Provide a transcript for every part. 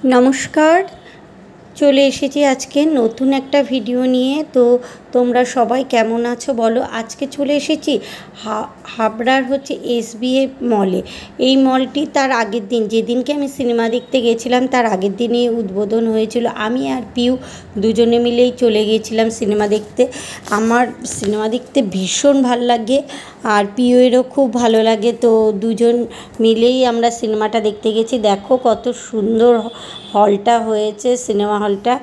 নমস্কার, চলে এসেছি আজকে নতুন একটা ভিডিও নিয়ে। তো তোমরা সবাই কেমন আছো বলো। আজকে চলে এসেছি হাবড়ার SBF মলে। এই মলটি তার আগের দিন, যেদিনকে আমি সিনেমা দেখতে গেছিলাম তার আগের দিনই উদ্বোধন হয়েছিল। আমি আর পিউ দুজনে মিলেই চলে গিয়েছিলাম সিনেমা দেখতে। আমার সিনেমা দেখতে ভীষণ ভালো লাগে আর পিউয়েরও খুব ভালো লাগে। তো দুজন মিলেই আমরা সিনেমাটা দেখতে গেছি। দেখো কত সুন্দর হলটা হয়েছে, সিনেমা হলটা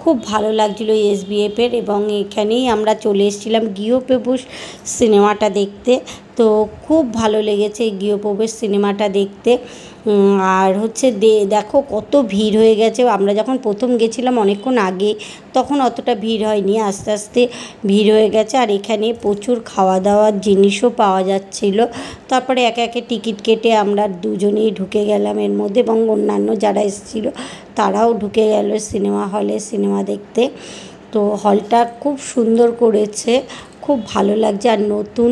খুব ভালো লাগছিলো SBF-এর। এবং এখানেই আমরা চলে এসেছিলাম গৃহপ্রবেশ সিনেমাটা দেখতে। তো খুব ভালো লেগেছে এই গৃহপ্রবেশ সিনেমাটা দেখতে। আর দেখো কত ভিড় হয়ে গেছে। আমরা যখন প্রথম গেছিলাম অনেকক্ষণ আগে, তখন অতটা ভিড় হয়নি, আস্তে আস্তে ভিড় হয়ে গেছে। আর এখানে প্রচুর খাওয়া দাওয়ার জিনিসও পাওয়া যাচ্ছিল। তারপরে একে একে টিকিট কেটে আমরা দুজনেই ঢুকে গেলাম এর মধ্যে, এবং অন্যান্য যারা এসেছিলো তারাও ঢুকে গেল সিনেমা হলে সিনেমা দেখতে। তো হলটা খুব সুন্দর করেছে, খুব ভালো লাগছে। আর নতুন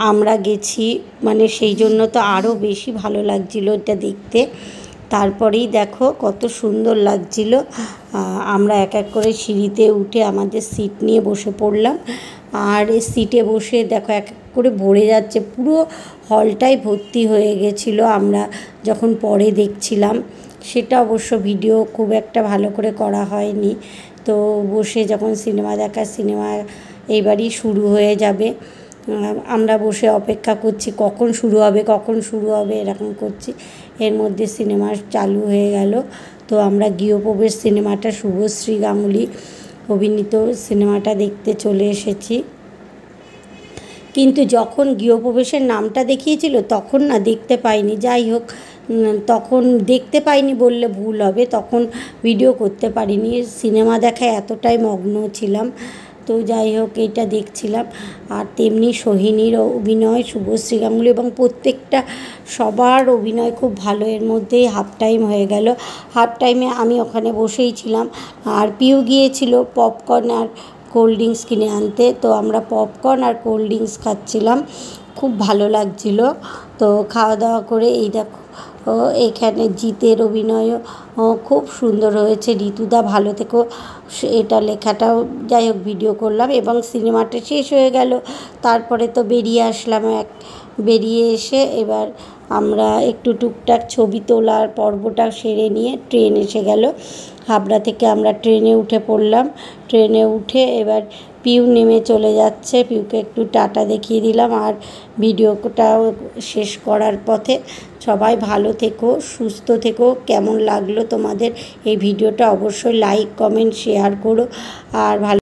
আমরা গেছি মানে সেই জন্য তো আরও বেশি ভালো লাগছিলো এটা দেখতে। তারপরেই দেখো কত সুন্দর লাগছিল। আমরা এক এক করে সিঁড়িতে উঠে আমাদের সিট নিয়ে বসে পড়লাম। আর এই সিটে বসে দেখো এক এক করে ভরে যাচ্ছে, পুরো হলটাই ভর্তি হয়ে গেছিলো। আমরা যখন পরে দেখছিলাম, সেটা অবশ্য ভিডিও খুব একটা ভালো করে করা হয়নি। তো বসে যখন সিনেমা সিনেমা এইবারই শুরু হয়ে যাবে, আমরা বসে অপেক্ষা করছি কখন শুরু হবে এরকম করছি। এর মধ্যে সিনেমা চালু হয়ে গেল। তো আমরা গৃহপ্রবেশ সিনেমাটা, শুভশ্রী গাঙ্গুলি অভিনীত সিনেমাটা দেখতে চলে এসেছি। কিন্তু যখন গৃহপ্রবেশের নামটা দেখিয়েছিল তখন না দেখতে পাইনি। যাই হোক, তখন দেখতে পাইনি বললে ভুল হবে, তখন ভিডিও করতে পারিনি, সিনেমা দেখায় এতটাই মগ্ন ছিলাম। তো যাই হোক, এটা দেখছিলাম। আর তেমনি সোহিনীর অভিনয়, শুভশ্রী গাঙ্গুলি এবং প্রত্যেকটা সবার অভিনয় খুব ভালো। এর মধ্যেই হাফ টাইম হয়ে গেল। হাফ টাইমে আমি ওখানে বসেই ছিলাম, আর পিউ গিয়েছিল পপকর্ন আর কোল্ড ড্রিঙ্কস কিনে আনতে। তো আমরা পপকর্ন আর কোল্ড ড্রিঙ্কস খাচ্ছিলাম, খুব ভালো লাগছিল। তো খাওয়া দাওয়া করে এই দেখো এখানে জিতের অভিনয়ও খুব সুন্দর হয়েছে। ঋতুদা ভালো থেকো, এটা লেখাটাও যাই হোক ভিডিও করলাম। এবং সিনেমাটা শেষ হয়ে গেল। তারপরে তো বেরিয়ে আসলাম। বেরিয়ে এসে এবার আমরা একটু টুকটাক ছবি তোলার পর্বটা সেরে নিয়ে ট্রেন এসে গেল। হাবড়া থেকে আমরা ট্রেনে উঠে পড়লাম। ট্রেনে উঠে এবার পিউ নেমে চলে যাচ্ছে। পিউকে একটু টাটা দেখিয়ে দিলাম। আর ভিডিওটাও শেষ করার পথে সবাই ভালো থেকো, সুস্থ থেকো। কেমন লাগলো তোমাদের এই ভিডিওটা অবশ্যই লাইক, কমেন্ট, শেয়ার করো। আর ভালো